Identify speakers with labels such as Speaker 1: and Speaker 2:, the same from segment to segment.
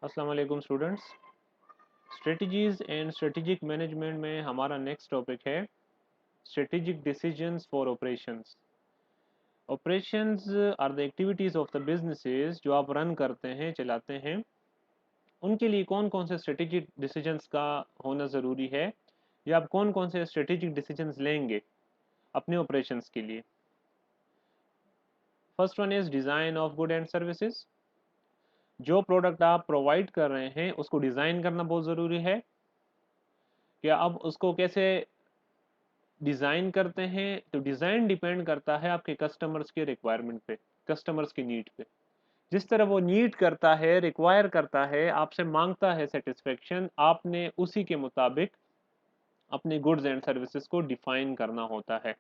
Speaker 1: अस्सलाम वालेकुम students. Strategies and strategic management में हमारा नेक्स्ट टॉपिक है strategic decisions for operations. Operations are the activities of the businesses जो आप रन करते हैं, चलाते हैं। उनके लिए कौन कौन से स्ट्रेटेजिक डिसीजंस का होना ज़रूरी है, या आप कौन कौन से स्ट्रेटेजिक डिसीजंस लेंगे अपने ऑपरेशंस के लिए। First one is design of good and services. जो प्रोडक्ट आप प्रोवाइड कर रहे हैं उसको डिज़ाइन करना बहुत ज़रूरी है कि आप उसको कैसे डिज़ाइन करते हैं। तो डिज़ाइन डिपेंड करता है आपके कस्टमर्स के रिक्वायरमेंट पे, कस्टमर्स की नीड पे। जिस तरह वो नीड करता है, रिक्वायर करता है, आपसे मांगता है सेटिस्फेक्शन, आपने उसी के मुताबिक अपने गुड्स एंड सर्विसेज को डिफाइन करना होता है।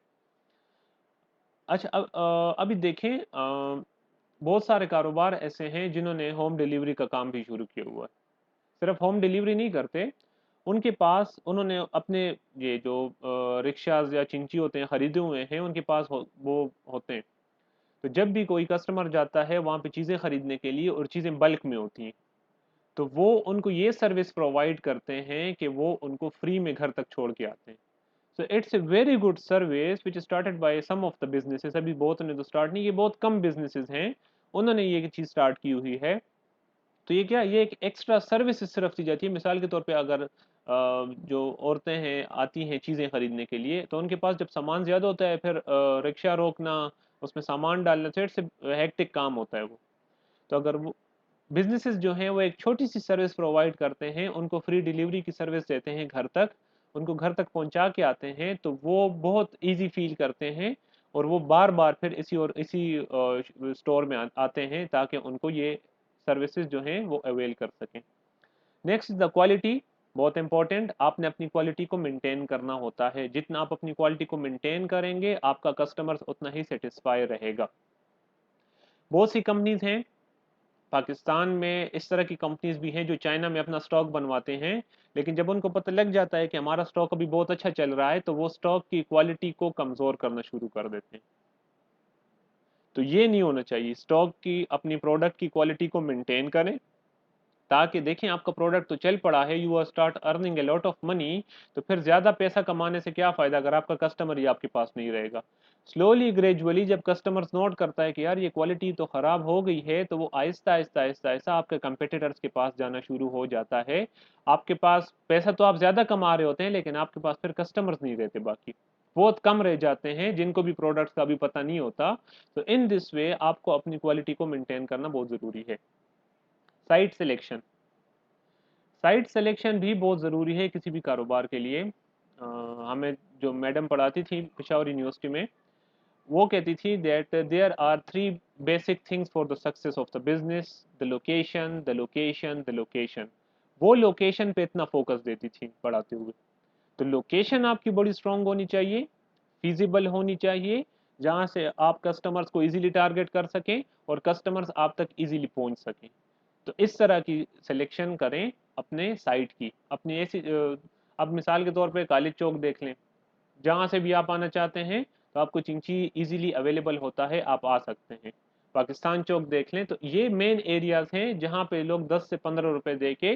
Speaker 1: अच्छा, अभी देखें, बहुत सारे कारोबार ऐसे हैं जिन्होंने होम डिलीवरी का काम भी शुरू किया हुआ है। सिर्फ होम डिलीवरी नहीं करते, उनके पास उन्होंने अपने ये जो रिक्शाज या चिंची होते हैं खरीदे हुए हैं, उनके पास वो होते हैं। तो जब भी कोई कस्टमर जाता है वहाँ पे चीज़ें खरीदने के लिए और चीज़ें बल्क में होती हैं, तो वो उनको ये सर्विस प्रोवाइड करते हैं कि वो उनको फ्री में घर तक छोड़ के आते हैं। So it's a very good service which started by some of the businesses. अभी बहुत ने तो स्टार्ट नहीं, ये बहुत कम बिजनेसेस हैं उन्होंने ये चीज़ स्टार्ट की हुई है। तो ये क्या, ये एक एक्स्ट्रा सर्विस इस तरफ दी जाती है। मिसाल के तौर पे अगर जो औरतें हैं आती हैं चीज़ें खरीदने के लिए, तो उनके पास जब सामान ज़्यादा होता है, फिर रिक्शा रोकना, उसमें सामान डालना, तो इट्स हेक्टिक काम होता है वो। तो अगर वो बिजनेसेस जो हैं वो एक छोटी सी सर्विस प्रोवाइड करते हैं, उनको फ्री डिलीवरी की सर्विस देते हैं घर तक, उनको घर तक पहुंचा के आते हैं, तो वो बहुत इजी फील करते हैं और वो बार बार फिर इसी स्टोर में आते हैं ताकि उनको ये सर्विसेज जो हैं वो अवेल कर सकें। नेक्स्ट द क्वालिटी, बहुत इंपॉर्टेंट। आपने अपनी क्वालिटी को मेंटेन करना होता है। जितना आप अपनी क्वालिटी को मेंटेन करेंगे, आपका कस्टमर उतना ही सेटिस्फाई रहेगा। बहुत सी कंपनीज हैं पाकिस्तान में, इस तरह की कंपनीज भी हैं जो चाइना में अपना स्टॉक बनवाते हैं, लेकिन जब उनको पता लग जाता है कि हमारा स्टॉक अभी बहुत अच्छा चल रहा है, तो वो स्टॉक की क्वालिटी को कमजोर करना शुरू कर देते हैं। तो ये नहीं होना चाहिए। स्टॉक की, अपनी प्रोडक्ट की क्वालिटी को मेंटेन करें, ताकि देखें आपका प्रोडक्ट तो चल पड़ा है, you are start earning a lot of money, तो फिर ज्यादा पैसा कमाने से क्या फायदा अगर आपका कस्टमर ही आपके पास नहीं रहेगा। स्लोली ग्रेजुअली जब कस्टमर्स नोट करता है कि यार ये क्वालिटी तो खराब हो गई है, तो वो आहिस्ता आहिस्ता आहिस्ता आहिस्ता आपके कंपेटिटर्स के पास जाना शुरू हो जाता है। आपके पास पैसा तो आप ज्यादा कमा रहे होते हैं, लेकिन आपके पास फिर कस्टमर्स नहीं रहते, बाकी बहुत कम रह जाते हैं जिनको भी प्रोडक्ट्स का भी पता नहीं होता। तो इन दिस वे आपको अपनी क्वालिटी को मेंटेन करना बहुत जरूरी है। साइट सिलेक्शन, साइट सिलेक्शन भी बहुत ज़रूरी है किसी भी कारोबार के लिए। हमें जो मैडम पढ़ाती थी पेशावर यूनिवर्सिटी में, वो कहती थी that there are three basic things for the success of the business: the location, the location, the location. वो लोकेशन पे इतना फोकस देती थी पढ़ाते हुए। तो लोकेशन आपकी बड़ी स्ट्रांग होनी चाहिए, फिजिबल होनी चाहिए, जहाँ से आप कस्टमर्स को इजीली टारगेट कर सकें और कस्टमर्स आप तक इजीली पहुँच सकें। तो इस तरह की सिलेक्शन करें अपने साइट की, अपनी ऐसी अब मिसाल के तौर पे कॉलेज चौक देख लें, जहाँ से भी आप आना चाहते हैं तो आपको चिंची इजीली अवेलेबल होता है, आप आ सकते हैं। पाकिस्तान चौक देख लें, तो ये मेन एरियाज हैं जहाँ पे लोग 10 से 15 रुपए दे के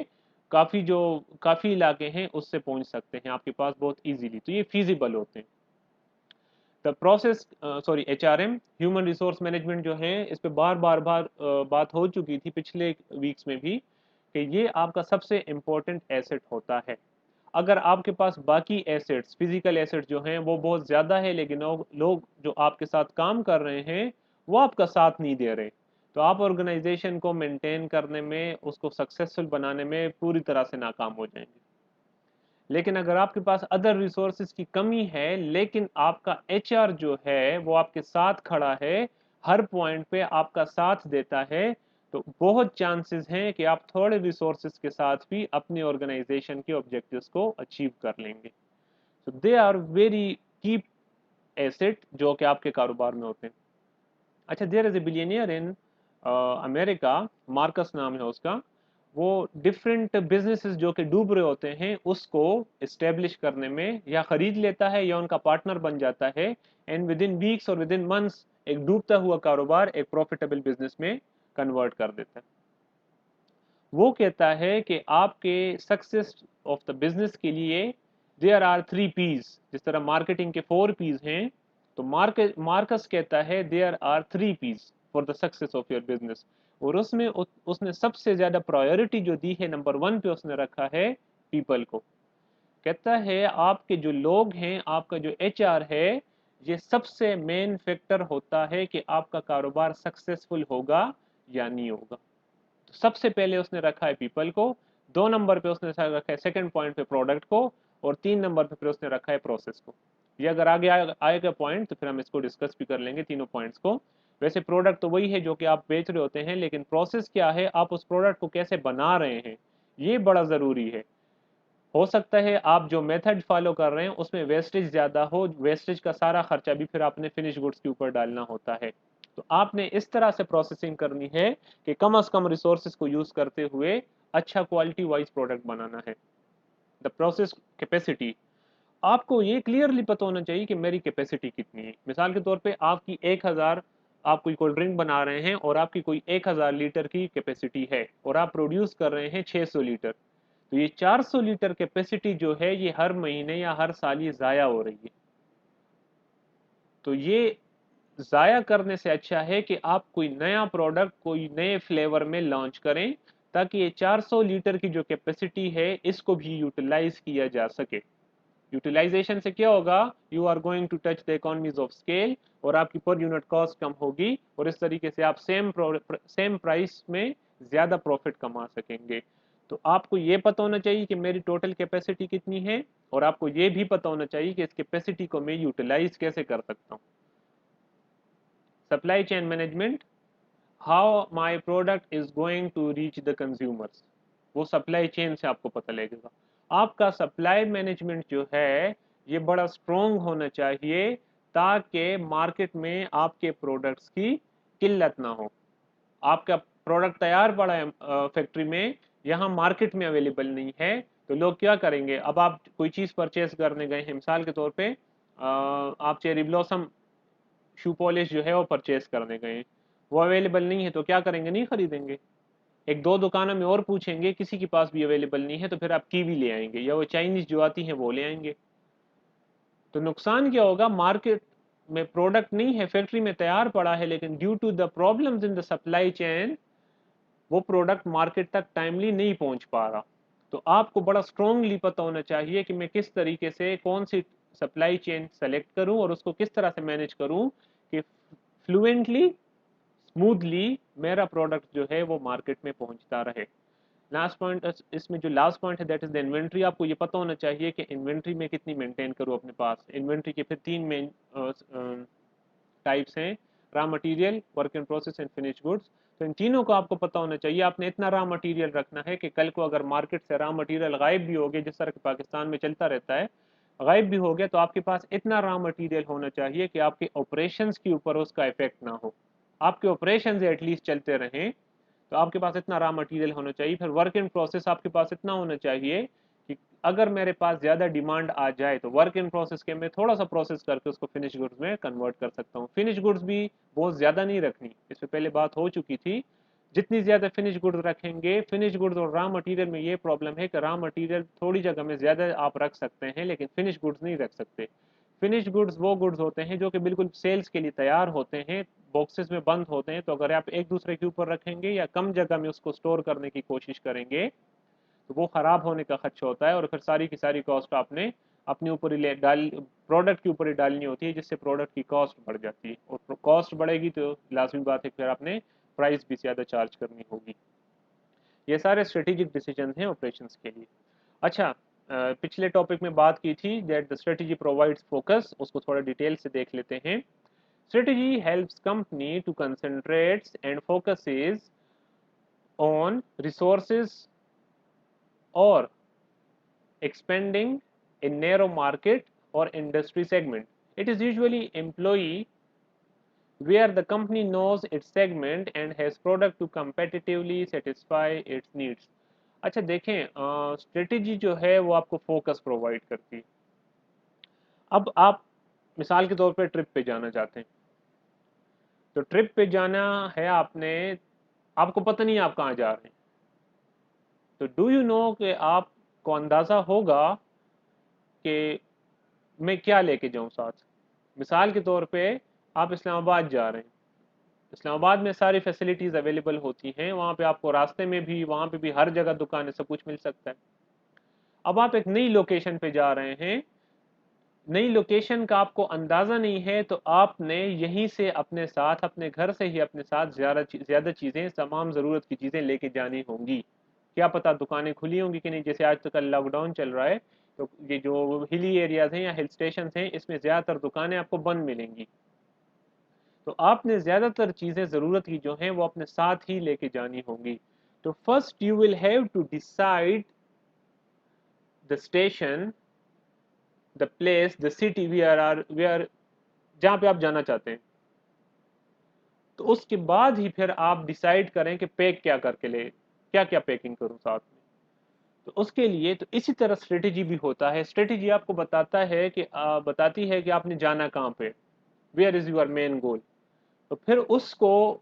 Speaker 1: काफ़ी इलाके हैं उससे पहुँच सकते हैं आपके पास बहुत इजीली। तो ये फिजिबल होते हैं। The process, sorry, HRM, human resource management जो है, इस पे बार बात हो चुकी थी पिछले वीक्स में भी, कि ये आपका सबसे इम्पोर्टेंट एसेट होता है। अगर आपके पास बाकी एसेट्स, फिजिकल एसेट्स जो हैं वो बहुत ज़्यादा है, लेकिन लोग जो आपके साथ काम कर रहे हैं वो आपका साथ नहीं दे रहे, तो आप ऑर्गेनाइजेशन को मेंटेन करने में, उसको सक्सेसफुल बनाने में पूरी तरह से नाकाम हो जाएंगे। लेकिन अगर आपके पास अदर रिसोर्सेज की कमी है, लेकिन आपका एचआर जो है वो आपके साथ खड़ा है, हर पॉइंट पे आपका साथ देता है, तो बहुत चांसेस हैं कि आप थोड़े रिसोर्सेज के साथ भी अपनी ऑर्गेनाइजेशन के ऑब्जेक्टिव्स को अचीव कर लेंगे। तो they are very key asset जो कि आपके कारोबार में होते हैं। अच्छा, there is a billionaire in America, Marcus नाम है उसका। वो डिफरेंट बिजनेसेस जो कि डूब रहे होते हैं उसको इस्टेब्लिश करने में या खरीद लेता है या उनका पार्टनर बन जाता है, एंड विद इन वीक्स और विद इन मंथ्स एक डूबता हुआ कारोबार एक प्रॉफिटेबल बिजनेस में कन्वर्ट कर देता है। वो कहता है कि आपके सक्सेस ऑफ द बिजनेस के लिए देयर आर 3 P's। जिस तरह मार्केटिंग के 4 P's हैं, तो मार्कस कहता है there are 3 P's for the success of your business. और उसमें उसने सबसे ज्यादा प्रायोरिटी जो दी है, नंबर 1 पे उसने रखा है पीपल को। कहता है आपके जो लोग हैं, आपका जो HR है, ये सबसे मेन फैक्टर होता है कि आपका कारोबार सक्सेसफुल होगा या नहीं होगा। तो सबसे पहले उसने रखा है पीपल को, 2 नंबर पे उसने रखा है सेकंड पॉइंट पे प्रोडक्ट को, और 3 नंबर पे फिर उसने रखा है प्रोसेस को। ये अगर आगे आएगा पॉइंट तो फिर हम इसको डिस्कस भी कर लेंगे तीनों पॉइंट्स को। वैसे प्रोडक्ट तो वही है जो कि आप बेच रहे होते हैं, लेकिन प्रोसेस क्या है, आप उस प्रोडक्ट को कैसे बना रहे हैं, ये बड़ा जरूरी है। हो सकता है आप जो मेथड फॉलो कर रहे हैं उसमें वेस्टेज ज्यादा हो, वेस्टेज का सारा खर्चा भी फिर आपने फिनिश गुड्स के ऊपर डालना होता है। तो आपने इस तरह से प्रोसेसिंग करनी है कि कम से कम रिसोर्सेज को यूज करते हुए अच्छा क्वालिटी वाइज प्रोडक्ट बनाना है। द प्रोसेस कैपेसिटी, आपको ये क्लियरली पता होना चाहिए कि मेरी कैपेसिटी कितनी है। मिसाल के तौर पे आपकी 1000, आप कोई कोल्ड ड्रिंक बना रहे हैं और आपकी कोई 1000 लीटर की कैपेसिटी है और आप प्रोड्यूस कर रहे हैं 600 लीटर, तो ये 400 लीटर कैपेसिटी जो है ये हर महीने या हर साल ये जाया हो रही है। तो ये जाया करने से अच्छा है कि आप कोई नया प्रोडक्ट कोई नए फ्लेवर में लॉन्च करें, ताकि ये 400 लीटर की जो कैपेसिटी है इसको भी यूटिलाइज किया जा सके। यूटिलाइजेशन से क्या होगा, you are going to touch the economies of scale, और आपकी पर यूनिट कॉस्ट कम होगी, और इस तरीके से आप सेम प्राइस में ज्यादा प्रॉफिट कमा सकेंगे। तो आपको ये पता होना चाहिए कि मेरी टोटल कैपेसिटी कितनी है, और आपको ये भी पता होना चाहिए कि इस कैपेसिटी को मैं यूटिलाइज कैसे कर सकता हूँ। Supply chain management, how my product is going to reach the consumers, वो सप्लाई चेन से आपको पता लगेगा। आपका सप्लाई मैनेजमेंट जो है ये बड़ा स्ट्रोंग होना चाहिए, ताकि मार्केट में आपके प्रोडक्ट्स की किल्लत ना हो। आपका प्रोडक्ट तैयार पड़ा है फैक्ट्री में, यहाँ मार्केट में अवेलेबल नहीं है, तो लोग क्या करेंगे। अब आप कोई चीज़ परचेज करने गए हैं, मिसाल के तौर पे आप चेरी ब्लॉसम शू पॉलिश जो है वो परचेज करने गए हैं, वो अवेलेबल नहीं है, तो क्या करेंगे, नहीं खरीदेंगे। एक दो दुकानों में और पूछेंगे, किसी के पास भी अवेलेबल नहीं है, तो फिर आप कीवी ले आएंगे या वो चाइनीज जो आती है वो ले आएंगे। तो नुकसान क्या होगा, मार्केट में प्रोडक्ट नहीं है, फैक्ट्री में तैयार पड़ा है, लेकिन due to the problems in the supply chain वो प्रोडक्ट मार्केट तक टाइमली नहीं पहुंच पा रहा। तो आपको बड़ा स्ट्रोंगली पता होना चाहिए कि मैं किस तरीके से कौन सी सप्लाई चेन सेलेक्ट करूं और उसको किस तरह से मैनेज करूं कि फ्लुएंटली स्मूथली मेरा प्रोडक्ट जो है वो मार्केट में पहुंचता रहे। लास्ट पॉइंट, इसमें जो लास्ट पॉइंट है दैट इज द इन्वेंट्री। आपको ये पता होना चाहिए कि इन्वेंट्री में कितनी मेंटेन करूं अपने पास। इन्वेंट्री के फिर 3 मेन टाइप्स हैं, raw material, work in process and finish goods. तो इन तीनों को आपको पता होना चाहिए। आपने इतना रॉ मटेरियल रखना है कि कल को अगर मार्केट से रॉ मटेरियल गायब भी हो गया, जिस तरह के पाकिस्तान में चलता रहता है, गायब भी हो गया, तो आपके पास इतना रॉ मटेरियल होना चाहिए कि आपके ऑपरेशंस के ऊपर उसका इफेक्ट ना हो, आपके ऑपरेशन एटलीस्ट चलते रहें। तो आपके पास इतना रॉ मटेरियल होना चाहिए। फिर वर्क इन प्रोसेस आपके पास इतना होना चाहिए कि अगर मेरे पास ज़्यादा डिमांड आ जाए तो वर्क इन प्रोसेस के मैं थोड़ा सा प्रोसेस करके उसको फिनिश गुड्स में कन्वर्ट कर सकता हूँ। फिनिश गुड्स भी बहुत ज़्यादा नहीं रखनी, इस पर पहले बात हो चुकी थी। जितनी ज़्यादा फिनिश गुड्स रखेंगे, फिनिश गुड्स और रॉ मटेरियल में ये प्रॉब्लम है कि रॉ मटेरियल थोड़ी जगह में ज़्यादा आप रख सकते हैं, लेकिन फिनिश गुड्स नहीं रख सकते। फिनिश गुड्स वो गुड्स होते हैं जो कि बिल्कुल सेल्स के लिए तैयार होते हैं, बॉक्सेस में बंद होते हैं। तो अगर आप एक दूसरे के ऊपर रखेंगे या कम जगह में उसको स्टोर करने की कोशिश करेंगे, तो वो खराब होने का खदशा होता है, और फिर सारी की सारी कॉस्ट आपने अपने ऊपर ही डाल प्रोडक्ट के ऊपर ही डालनी होती है, जिससे प्रोडक्ट की कॉस्ट बढ़ जाती है, और कॉस्ट बढ़ेगी तो लाजमी बात है फिर आपने प्राइस भी ज़्यादा चार्ज करनी होगी। ये सारे स्ट्रेटेजिक डिसीजन हैं ऑपरेशंस के लिए। अच्छा, पिछले टॉपिक में बात की थी that the strategy provides focus, उसको थोड़ा डिटेल से देख लेते हैं। Strategy helps company to concentrates and focuses on resources or expanding a narrow market or industry segment. It is usually employee where the company knows its segment and has product to competitively satisfy its needs. अच्छा देखें, strategy जो है वो आपको focus provide करती है। अब आप मिसाल के तौर पे ट्रिप पे जाना चाहते हैं, तो ट्रिप पे जाना है आपने, आपको पता नहीं आप कहाँ जा रहे हैं, तो डू यू नो कि आपको अंदाज़ा होगा कि मैं क्या लेके जाऊं साथ। मिसाल के तौर पे आप इस्लामाबाद जा रहे हैं, इस्लामाबाद में सारी फैसिलिटीज़ अवेलेबल होती हैं, वहाँ पे आपको रास्ते में भी, वहाँ पे भी हर जगह दुकान है, सब कुछ मिल सकता है। अब आप एक नई लोकेशन पे जा रहे हैं, नई लोकेशन का आपको अंदाज़ा नहीं है, तो आपने यहीं से अपने साथ, अपने घर से ही अपने साथ ज़्यादा चीज़ें, तमाम ज़रूरत की चीज़ें लेके जानी होंगी। क्या पता दुकानें खुली होंगी कि नहीं, जैसे आज तो कल लॉकडाउन चल रहा है, तो ये जो हिली एरियाज हैं या हिल स्टेशन हैं, इसमें ज़्यादातर दुकानें आपको बंद मिलेंगी। तो आपने ज़्यादातर चीज़ें ज़रूरत की जो हैं वो अपने साथ ही लेके जानी होंगी। तो first you will have to decide the station, the place, the city we are जहाँ पे आप जाना चाहते हैं। तो उसके बाद ही फिर आप डिसाइड करें कि पैक क्या करके ले, क्या क्या पैकिंग करूं साथ में। तो उसके लिए तो इसी तरह स्ट्रेटेजी भी होता है। स्ट्रेटेजी आपको बताता है कि बताती है कि आपने जाना कहाँ पे, where is your main goal. तो फिर उसको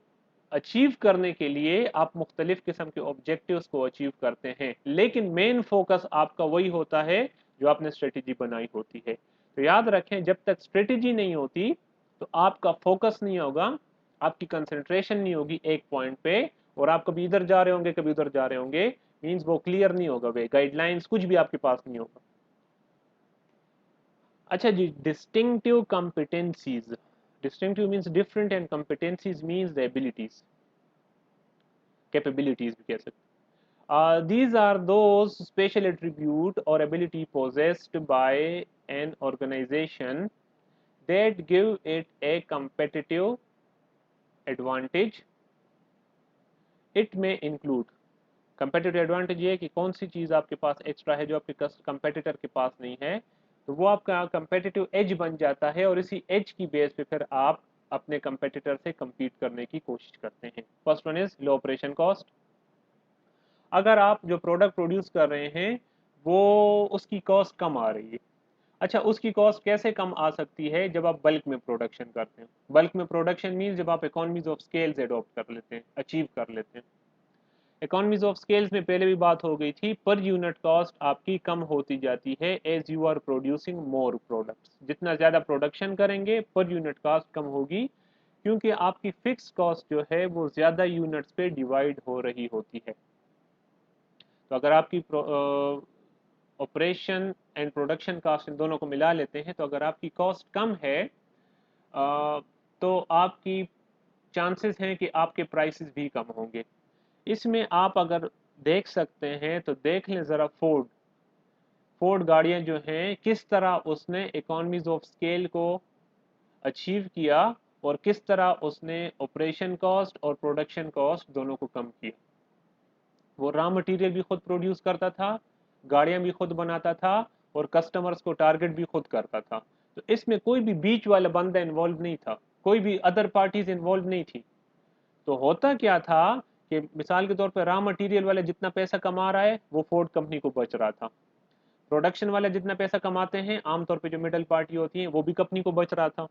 Speaker 1: अचीव करने के लिए आप मुख्तलिफ किस्म के ऑब्जेक्टिव्स को अचीव करते हैं, लेकिन मेन फोकस आपका वही होता है जो आपने स्ट्रेटेजी बनाई होती है। तो याद रखें, जब तक स्ट्रेटेजी नहीं होती तो आपका फोकस नहीं होगा, आपकी कंसंट्रेशन नहीं होगी एक पॉइंट पे, और आप कभी इधर जा रहे होंगे कभी उधर जा रहे होंगे, मीन्स वो क्लियर नहीं होगा, वे गाइडलाइंस कुछ भी आपके पास नहीं होगा। अच्छा जी, distinctive competencies. Distinctive means different and competencies means the abilities, capabilities भी कह सकते हैं। These are those special attribute or ability possessed by an organization that give it a competitive advantage. It may include, competitive advantage ये है कि कौन सी चीज़ आपके पास extra है जो आपके कंपेटिटर के पास नहीं है, तो वो आपका कंपेटिटिव एज बन जाता है, और इसी एज की बेस पे फिर आप अपने कंपेटिटर से compete करने की कोशिश करते हैं। First one is low operation cost. अगर आप जो प्रोडक्ट प्रोड्यूस कर रहे हैं वो, उसकी कॉस्ट कम आ रही है। अच्छा, उसकी कॉस्ट कैसे कम आ सकती है? जब आप बल्क में प्रोडक्शन करते हैं। बल्क में प्रोडक्शन मीन जब आप इकोनॉमीज ऑफ स्केल्स एडॉप्ट कर लेते हैं, अचीव कर लेते हैं। इकोनॉमीज ऑफ स्केल्स में पहले भी बात हो गई थी, पर यूनिट कॉस्ट आपकी कम होती जाती है as you are producing more products. जितना ज़्यादा प्रोडक्शन करेंगे पर यूनिट कॉस्ट कम होगी, क्योंकि आपकी फिक्स कॉस्ट जो है वो ज़्यादा यूनिट्स पे डिवाइड हो रही होती है। तो अगर आपकी operation and production cost in दोनों को मिला लेते हैं, तो अगर आपकी कॉस्ट कम है तो आपकी चांसेस हैं कि आपके प्राइसेस भी कम होंगे। इसमें आप अगर देख सकते हैं तो देख लें ज़रा, फोर्ड, फोर्ड गाड़ियां जो हैं किस तरह उसने इकोनॉमीज ऑफ स्केल को अचीव किया, और किस तरह उसने ऑपरेशन कॉस्ट और प्रोडक्शन कॉस्ट दोनों को कम किया। वो रॉ मटेरियल भी खुद प्रोड्यूस करता था, गाड़ियां भी खुद बनाता था, और कस्टमर्स को टारगेट भी खुद करता था। तो इसमें कोई भी बीच वाला बंदा इन्वॉल्व नहीं था, कोई भी अदर पार्टीज इन्वॉल्व नहीं थी। तो होता क्या था कि मिसाल के तौर पर रॉ मटेरियल वाला जितना पैसा कमा रहा है वो फोर्ड कंपनी को बच रहा था, प्रोडक्शन वाला जितना पैसा कमाते हैं आमतौर पे जो मिडल पार्टी होती है वो भी कंपनी को बच रहा था।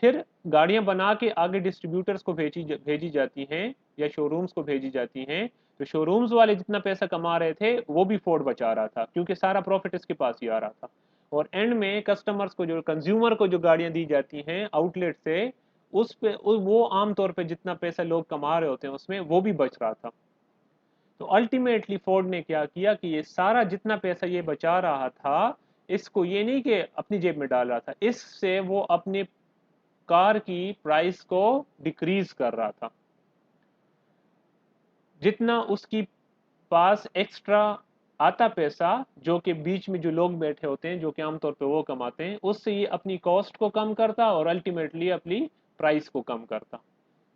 Speaker 1: फिर गाड़ियां बना के आगे डिस्ट्रीब्यूटर्स को भेजी जाती हैं या शोरूम्स को भेजी जाती हैं। तो शोरूम्स वाले जितना पैसा कमा रहे थे वो भी फोर्ड बचा रहा था, क्योंकि सारा प्रॉफिट इसके पास ही आ रहा था। और एंड में कस्टमर्स को, जो कंज्यूमर को जो गाड़ियां दी जाती हैं आउटलेट से, उस पे वो आमतौर पे जितना पैसा लोग कमा रहे होते हैं उसमें वो भी बच रहा था। तो अल्टीमेटली फोर्ड ने क्या किया कि ये सारा जितना पैसा ये बचा रहा था, इसको ये नहीं कि अपनी जेब में डाल रहा था, इससे वो अपने कार की प्राइस को डिक्रीज कर रहा था। जितना उसकी पास एक्स्ट्रा आता पैसा, जो कि बीच में जो लोग बैठे होते हैं जो कि आमतौर पे वो कमाते हैं, उससे ये अपनी कॉस्ट को कम करता और अल्टीमेटली अपनी प्राइस को कम करता।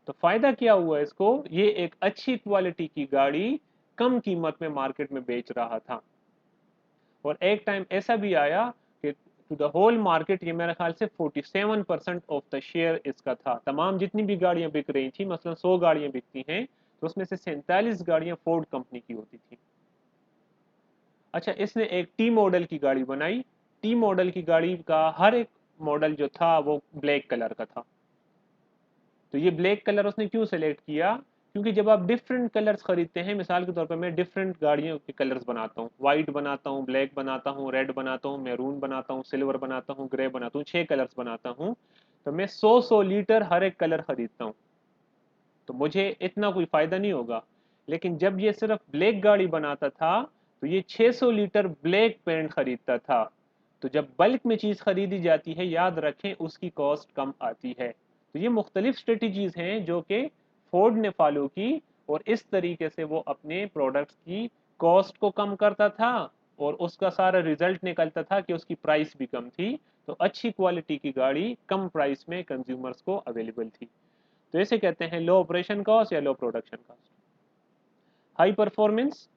Speaker 1: तो फायदा क्या हुआ इसको? ये एक अच्छी क्वालिटी की गाड़ी कम कीमत में मार्केट में बेच रहा था। और एक टाइम ऐसा भी आया कि टू द होल मार्केट ये मेरे ख्याल से 47% ऑफ द शेयर इसका था। तमाम जितनी भी गाड़ियां बिक रही थी, मसलन 100 गाड़ियां बिकती हैं, तो उसमें से 47 गाड़ियां फोर्ड कंपनी की होती थी। अच्छा, इसने एक टी मॉडल की गाड़ी बनाई। टी मॉडल की गाड़ी का हर एक मॉडल जो था वो ब्लैक कलर का था। तो ये ब्लैक कलर उसने क्यों सेलेक्ट किया? क्योंकि जब आप डिफरेंट कलर्स खरीदते हैं, मिसाल के तौर पर मैं डिफरेंट गाड़ियों के कलर्स बनाता हूँ, वाइट बनाता हूँ, ब्लैक बनाता हूँ, रेड बनाता हूँ, मैरून बनाता हूँ, सिल्वर बनाता हूँ, ग्रे बनाता हूँ, 6 कलर्स बनाता हूँ, तो मैं 100 लीटर हर एक कलर खरीदता हूँ, तो मुझे इतना कोई फायदा नहीं होगा। लेकिन जब ये सिर्फ ब्लैक गाड़ी बनाता था तो ये 600 लीटर ब्लैक पेंट खरीदता था। तो जब बल्क में चीज खरीदी जाती है, याद रखें उसकी कॉस्ट कम आती है। तो ये मुख्तलिफ स्ट्रेटजीज हैं जो कि फोर्ड ने फॉलो की, और इस तरीके से वो अपने प्रोडक्ट्स की कॉस्ट को कम करता था, और उसका सारा रिजल्ट निकलता था कि उसकी प्राइस भी कम थी। तो अच्छी क्वालिटी की गाड़ी कम प्राइस में कंज्यूमर्स को अवेलेबल थी। तो इसे कहते हैं लो ऑपरेशन कॉस्ट या low production cost. High performance,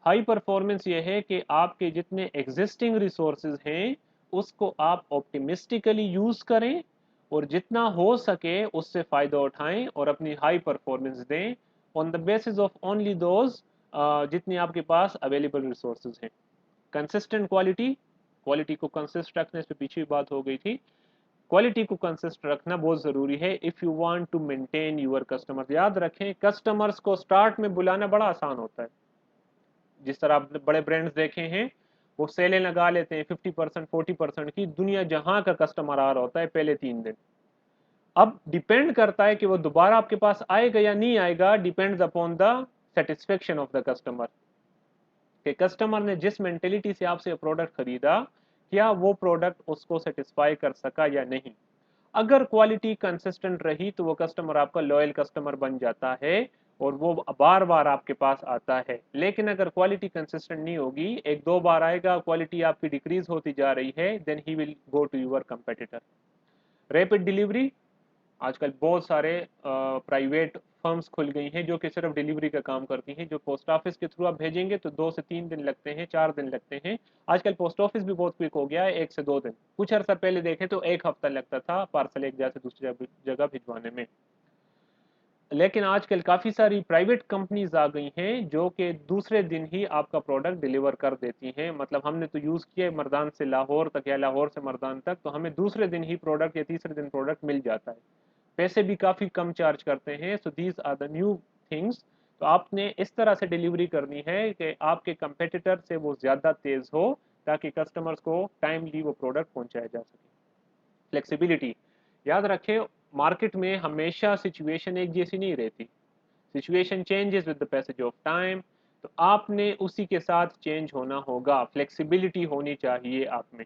Speaker 1: high performance ये है कि आपके जितने एग्जिस्टिंग रिसोर्सेज हैं उसको आप ऑप्टिमिस्टिकली यूज करें, और जितना हो सके उससे फायदा उठाएं और अपनी हाई परफॉर्मेंस दें on the basis of only those जितनी आपके पास अवेलेबल रिसोर्सेज हैं। कंसिस्टेंट क्वालिटी, क्वालिटी को कंसिस्ट रखने से पीछे बात हो गई थी, क्वालिटी को कंसिस्ट रखना बहुत जरूरी है if you want to maintain your customer. याद रखें कस्टमर्स को स्टार्ट में बुलाना बड़ा आसान होता है। जिस तरह आपने बड़े ब्रांड्स देखे हैं, वो सेलें लगा लेते हैं 50% 40% की, दुनिया जहां का कस्टमर आ रहा होता है पहले 3 दिन। अब डिपेंड करता है कि वो दोबारा आपके पास आएगा या नहीं आएगा, depends upon the satisfaction of the customer, कि कस्टमर ने जिस मेंटेलिटी से आपसे प्रोडक्ट खरीदा, क्या वो प्रोडक्ट उसको सेटिस्फाई कर सका या नहीं। अगर क्वालिटी कंसिस्टेंट रही तो वो कस्टमर आपका लॉयल कस्टमर बन जाता है और वो बार बार आपके पास आता है। लेकिन अगर क्वालिटी कंसिस्टेंट नहीं होगी, एक दो बार आएगा, क्वालिटी आपकी डिक्रीज होती जा रही है, then he will go to your competitor. Rapid delivery, आजकल बहुत सारे प्राइवेट फर्म्स खुल गई हैं जो कि सिर्फ डिलीवरी का काम करती हैं। जो पोस्ट ऑफिस के थ्रू आप भेजेंगे तो 2 से 3 दिन लगते हैं, 4 दिन लगते हैं। आजकल पोस्ट ऑफिस भी बहुत क्विक हो गया है, 1 से 2 दिन। कुछ अर्सा पहले देखें तो 1 हफ्ता लगता था पार्सल एक जगह से दूसरी जगह भिजवाने में। लेकिन आजकल काफ़ी सारी प्राइवेट कंपनीज आ गई हैं जो कि दूसरे दिन ही आपका प्रोडक्ट डिलीवर कर देती हैं। मतलब हमने तो यूज़ किया है मर्दान से लाहौर तक या लाहौर से मर्दान तक, तो हमें दूसरे दिन ही प्रोडक्ट या तीसरे दिन प्रोडक्ट मिल जाता है। पैसे भी काफ़ी कम चार्ज करते हैं। So these are the new things. तो आपने इस तरह से डिलीवरी करनी है कि आपके कंपेटिटर से वो ज़्यादा तेज़ हो, ताकि कस्टमर्स को टाइमली वो प्रोडक्ट पहुंचाया जा सके। फ्लेक्सिबिलिटी, याद रखें मार्केट में हमेशा सिचुएशन एक जैसी नहीं रहती। Situation changes with the passage of time, तो आपने उसी के साथ चेंज होना होगा। फ्लेक्सिबिलिटी होनी चाहिए आप में,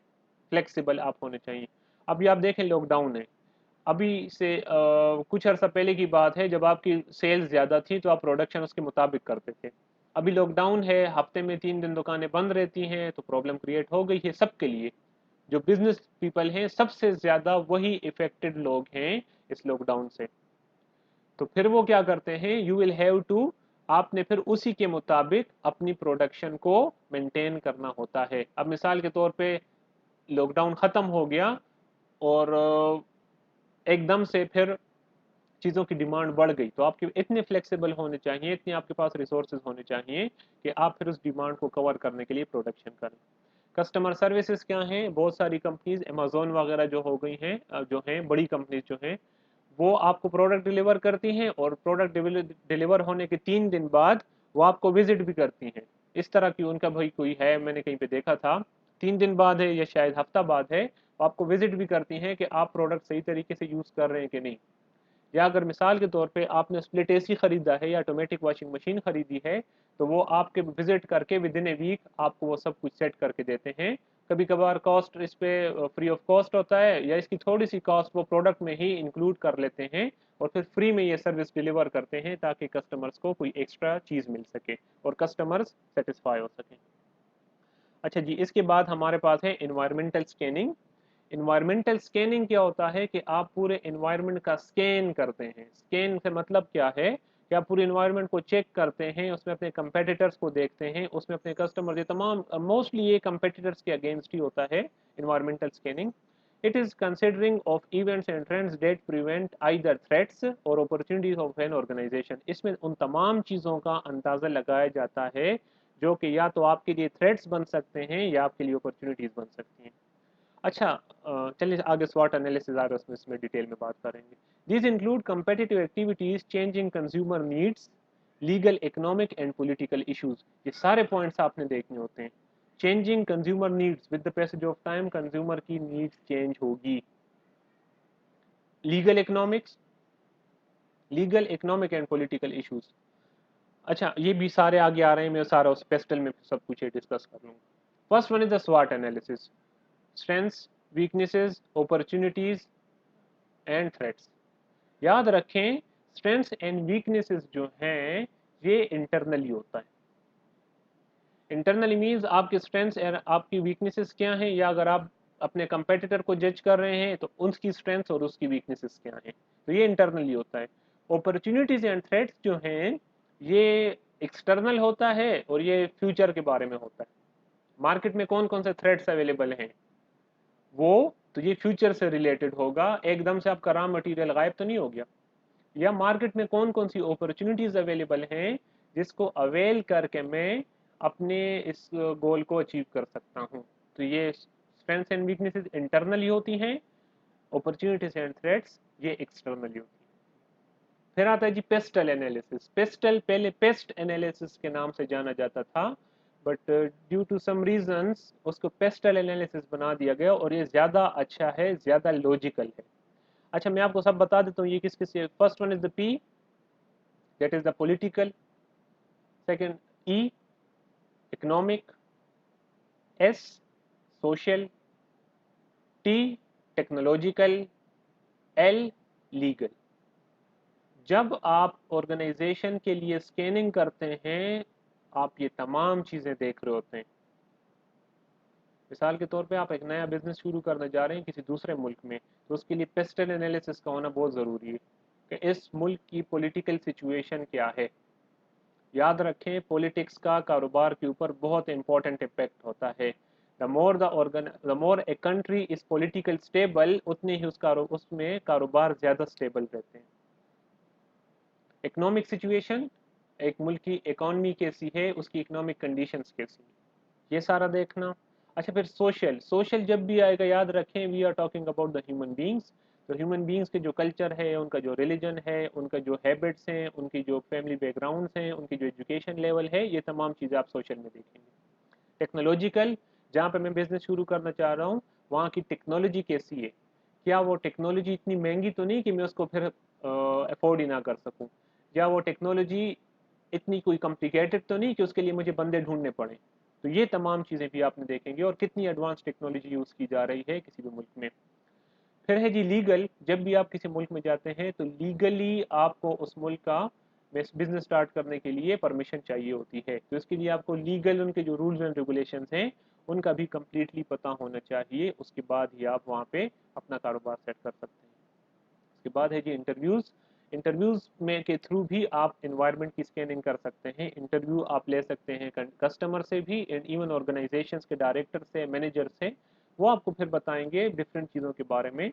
Speaker 1: फ्लेक्सिबल आप होने चाहिए। अभी आप देखें लॉकडाउन है, अभी से कुछ अर्सा पहले की बात है, जब आपकी सेल्स ज़्यादा थी तो आप प्रोडक्शन उसके मुताबिक करते थे। अभी लॉकडाउन है, हफ्ते में 3 दिन दुकानें बंद रहती हैं, तो प्रॉब्लम क्रिएट हो गई है सबके लिए। जो बिजनेस पीपल हैं सबसे ज़्यादा वही इफेक्टेड लोग हैं इस लॉकडाउन से। तो फिर वो क्या करते हैं, यू विल हैव टू, आपने फिर उसी के मुताबिक अपनी प्रोडक्शन को मेंटेन करना होता है। अब मिसाल के तौर पे लॉकडाउन ख़त्म हो गया और एकदम से फिर चीज़ों की डिमांड बढ़ गई, तो आपके इतने फ्लेक्सिबल होने चाहिए, इतने आपके पास रिसोर्सेज होने चाहिए कि आप फिर उस डिमांड को कवर करने के लिए प्रोडक्शन करें। कस्टमर सर्विसेज क्या हैं, बहुत सारी कंपनीज अमेजोन वगैरह जो हो गई हैं, जो हैं बड़ी कंपनीज जो हैं, वो आपको प्रोडक्ट डिलीवर करती हैं, और प्रोडक्ट डिलीवर होने के 3 दिन बाद वो आपको विजिट भी करती हैं। इस तरह की उनका भाई कोई है, मैंने कहीं पे देखा था, 3 दिन बाद है या शायद हफ्ता बाद है, वो आपको विजिट भी करती हैं कि आप प्रोडक्ट सही तरीके से यूज़ कर रहे हैं कि नहीं। या अगर मिसाल के तौर पे आपने स्प्लिट एसी खरीदा है या ऑटोमेटिक वॉशिंग मशीन खरीदी है, तो वो आपके विजिट करके विद इन ए वीक आपको वो सब कुछ सेट करके देते हैं। कभी कभार कॉस्ट इस पे फ्री ऑफ कॉस्ट होता है, या इसकी थोड़ी सी कॉस्ट वो प्रोडक्ट में ही इंक्लूड कर लेते हैं, और फिर फ्री में ये सर्विस डिलीवर करते हैं ताकि कस्टमर्स को कोई एक्स्ट्रा चीज़ मिल सके और कस्टमर्स सेटिस्फाई हो सकें। अच्छा जी, इसके बाद हमारे पास है इन्वायरमेंटल स्कैनिंग। इन्वायरमेंटल स्कैनिंग क्या होता है कि आप पूरे इन्वायरमेंट का स्कैन करते हैं। स्कैन से मतलब क्या है कि आप पूरे इन्वायरमेंट को चेक करते हैं, उसमें अपने कंपेटिटर्स को देखते हैं, उसमें अपने कस्टमर, ये तमाम मोस्टली ये कंपेटिटर्स के अगेंस्ट ही होता है environmental scanning. It is considering of events and trends that prevent either threats और अपॉर्चुनिटीज ऑफ एन ऑर्गेनाइजेशन। इसमें उन तमाम चीज़ों का अंदाज़ा लगाया जाता है जो कि या तो आपके लिए थ्रेट्स बन सकते हैं या आपके लिए अपॉर्चुनिटीज बन सकती हैं। अच्छा, चलिए आगे स्वॉट एनालिसिस आ रहा है, उसमें इसमें डिटेल में बात करेंगे। These include competitive activities, changing consumer needs, legal, economic and political issues, ये सारे पॉइंट्स आपने देखने होते हैं। Changing consumer needs, with the passage of time consumer की नीड्स चेंज होगी। Legal economics, legal economic and political issues. अच्छा, ये भी सारे आगे आ रहे हैं, मैं सारा उस पेस्टल में सब कुछ डिस्कस कर लूँगा। फर्स्ट वन इज द स्वॉट analysis, strengths, weaknesses, opportunities and threats. याद रखें, स्ट्रेंथ्स एंड वीकनेसेस जो हैं ये इंटरनली होता है। इंटरनली मीन्स आपके स्ट्रेंथ्स और आपकी वीकनेसेस क्या हैं, या अगर आप अपने कंपेटिटर को जज कर रहे हैं तो उसकी स्ट्रेंथ्स और उसकी वीकनेसेस क्या हैं, तो ये इंटरनली होता है। अपॉर्चुनिटीज एंड थ्रेट्स जो हैं ये एक्सटर्नल होता है और ये फ्यूचर के बारे में होता है। मार्केट में कौन कौन से थ्रेट्स अवेलेबल हैं वो, तो ये फ्यूचर से रिलेटेड होगा, एकदम से आपका रॉ मटेरियल गायब तो नहीं हो गया। या मार्केट में कौन कौन सी अपॉर्चुनिटीज अवेलेबल हैं जिसको अवेल करके मैं अपने इस गोल को अचीव कर सकता हूँ, तो ये स्ट्रेंथ्स एंड वीकनेसेस इंटरनली होती हैं, अपॉर्चुनिटीज एंड थ्रेट्स ये एक्सटर्नली होती हैं। फिर आता है जी पेस्टल एनालिसिस। पेस्टल पहले पेस्ट एनालिसिस के नाम से जाना जाता था, but due to some reasons उसको पेस्टल एनालिसिस बना दिया गया और ये ज़्यादा अच्छा है, ज़्यादा लॉजिकल है। अच्छा, मैं आपको सब बता देता हूँ ये किस किस। First one is the P, that is the political. Second E, economic. S, social. T, technological. L, legal. जब आप ऑर्गेनाइजेशन के लिए स्कैनिंग करते हैं आप ये तमाम चीज़ें देख रहे होते हैं। मिसाल के तौर पे आप एक नया बिजनेस शुरू करने जा रहे हैं किसी दूसरे मुल्क में, तो उसके लिए पेस्टल एनालिसिस का होना बहुत ज़रूरी है कि इस मुल्क की पॉलिटिकल सिचुएशन क्या है। याद रखें, पॉलिटिक्स का कारोबार के ऊपर बहुत इंपॉर्टेंट इम्पैक्ट होता है। The more a country is political stable, उतने ही उसमें कारोबार ज़्यादा स्टेबल रहते हैं। इकोनॉमिक सिचुएशन, एक मुल्क की इकोनॉमी कैसी है, उसकी इकोनॉमिक कंडीशंस कैसी है, ये सारा देखना। अच्छा, फिर सोशल। सोशल जब भी आएगा याद रखें we are talking about the human beings. तो ह्यूमन बींग्स के जो कल्चर है, उनका जो रिलीजन है, उनका जो हैबिट्स हैं, उनकी जो फैमिली बैकग्राउंड्स हैं, उनकी जो एजुकेशन लेवल है, ये तमाम चीज़ें आप सोशल में देखेंगे। टेक्नोलॉजिकल, जहाँ पे मैं बिजनेस शुरू करना चाह रहा हूँ वहाँ की टेक्नोलॉजी कैसी है, क्या वो टेक्नोलॉजी इतनी महंगी तो नहीं कि मैं उसको फिर अफोर्ड ही ना कर सकूँ, या वो टेक्नोलॉजी इतनी कोई कॉम्प्लिकेटेड तो नहीं कि उसके लिए मुझे बंदे ढूंढने पड़े। तो ये तमाम चीज़ें भी आपने देखेंगे, और कितनी एडवांस टेक्नोलॉजी यूज़ की जा रही है किसी भी मुल्क में। फिर है जी लीगल। जब भी आप किसी मुल्क में जाते हैं तो लीगली आपको उस मुल्क का बिजनेस स्टार्ट करने के लिए परमिशन चाहिए होती है, तो इसके लिए आपको लीगल उनके जो रूल्स एंड रेगुलेशंस हैं उनका भी कम्प्लीटली पता होना चाहिए, उसके बाद ही आप वहाँ पे अपना कारोबार सेट कर सकते हैं। उसके बाद है जी इंटरव्यूज़। इंटरव्यूज़ में के थ्रू भी आप इन्वायरमेंट की स्कैनिंग कर सकते हैं। इंटरव्यू आप ले सकते हैं कस्टमर से भी एंड इवन ऑर्गेनाइजेशंस के डायरेक्टर से, मैनेजर से, वो आपको फिर बताएंगे डिफरेंट चीज़ों के बारे में।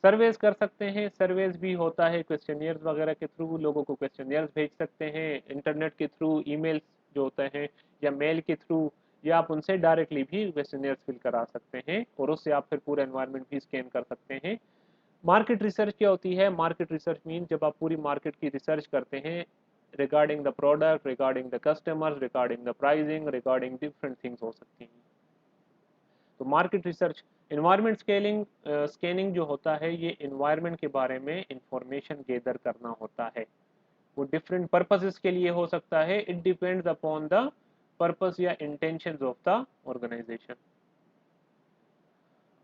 Speaker 1: सर्वेज कर सकते हैं, सर्वेज भी होता है क्वेश्चनियर्स वगैरह के थ्रू, लोगों को क्वेश्चनियर्स भेज सकते हैं इंटरनेट के थ्रू, ईमेल्स जो होते हैं या मेल के थ्रू, या आप उनसे डायरेक्टली भी क्वेश्चनियर्स फिल करा सकते हैं और उससे आप फिर पूरा एनवायरनमेंट भी स्कैन कर सकते हैं। मार्केट रिसर्च क्या होती है? मार्केट रिसर्च मीन जब आप पूरी मार्केट की रिसर्च करते हैं regarding the product, regarding the customers, regarding the pricing, regarding different things हो सकती हैं। तो market research. Environment scaling scanning जो होता है ये इन्वायरमेंट के बारे में इंफॉर्मेशन गैदर करना होता है। वो डिफरेंट पर्पसेस के लिए हो सकता है, it depends upon the purpose या इंटेंशंस ऑफ द ऑर्गेनाइजेशन।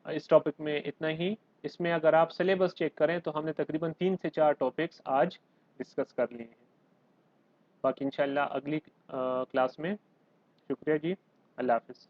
Speaker 1: इस टॉपिक में इतना ही। इसमें अगर आप सिलेबस चेक करें तो हमने तकरीबन 3 से 4 टॉपिक्स आज डिस्कस कर लिए हैं। बाकी इंशाल्लाह अगली क्लास में। शुक्रिया जी, अल्लाह हाफिज़।